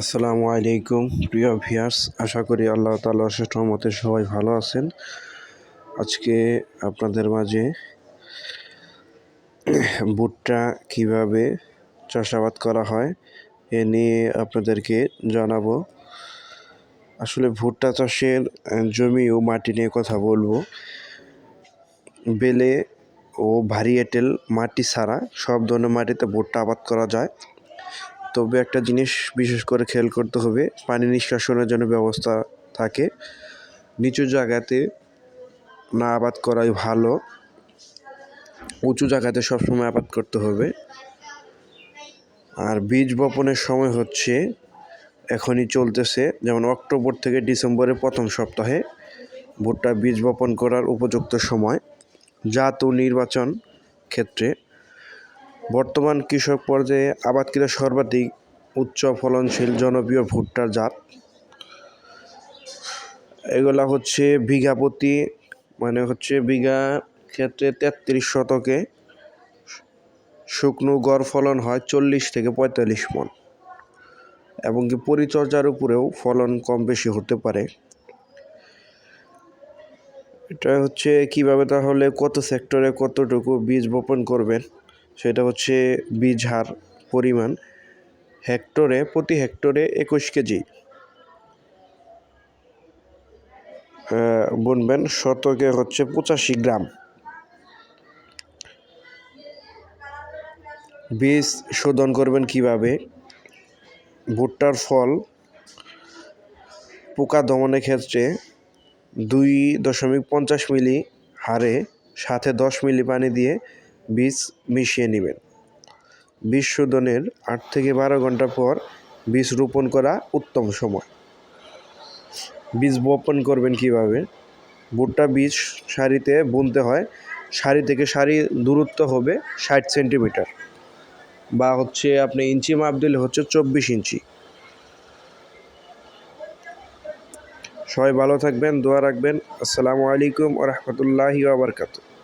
আসসালামু আলাইকুম প্রিয় ভিউয়ার্স, আশা করি আল্লাহ তাআলার অশেষ রহমতে সবাই ভালো আছেন। আজকে আপনাদের মাঝে ভুট্টা কিভাবে চাষাবাদ করা হয় এ নিয়ে আপনাদেরকে জানাবো। আসলে ভুট্টা চাষের জমি ও মাটি নিয়ে কথা বলবো। বেলে ও ভারী এঁটেল মাটি ছাড়া সব ধরনের মাটিতে ভুট্টা আবাদ করা যায়। তবে একটা জিনিস বিশেষ করে খেয়াল করতে হবে, পানি নিষ্কাশনের জন্য ব্যবস্থা থাকে। নিচু জায়গাতে না আবাদ করাই ভালো, উঁচু জায়গাতে সবসময় আবাদ করতে হবে। আর বীজ বপনের সময় হচ্ছে এখনই চলতেছে, যেমন অক্টোবর থেকে ডিসেম্বরের প্রথম সপ্তাহে ভুট্টা বীজ বপন করার উপযুক্ত সময়। জাত ও নির্বাচন ক্ষেত্রে বর্তমান কৃষক পর্যায়ে আবাদকৃত সর্বাধিক উচ্চ ফলনশীল জনপ্রিয় ভুট্টার জাত এগুলা হচ্ছে বিঘা প্রতি বিঘা ক্ষেত্রে 33 শতকে শুকনো গড় ফলন হয় 40 থেকে 45 মণ, এবং কি পরিচর্যার উপরেও ফলন কম বেশি হতে পারে। এটা হচ্ছে কিভাবে, তাহলে কত সেক্টরে কতটুকু বীজ বপন করবেন সেটা হচ্ছে বীজ হার পরিমাণ প্রতি হেক্টরে 21 কেজি বুনবেন, শতকে হচ্ছে 85 গ্রাম। বীজ শোধন করবেন কিভাবে? ভুট্টার ফল পোকা দমনের ক্ষেত্রে 2.50 মিলি হারে সাথে 10 মিলি পানি দিয়ে বীজ মিশিয়ে নেবেন। বীজ শোধনের 8 থেকে 12 ঘন্টা পর বীজ রোপণ করা উত্তম সময়। বীজ বপন করবেন কিভাবে? ভুট্টা বীজ সারিতে বুনতে হয়। সারি থেকে সারি দূরত্ব হবে 60 সেন্টিমিটার, বা আপনি ইঞ্চি মাপ দিলে 24 ইঞ্চি। সবাই ভালো থাকবেন, দোয়া রাখবেন। আসসালামু আলাইকুম ওয়া রাহমাতুল্লাহি ওয়া বারাকাতুহু।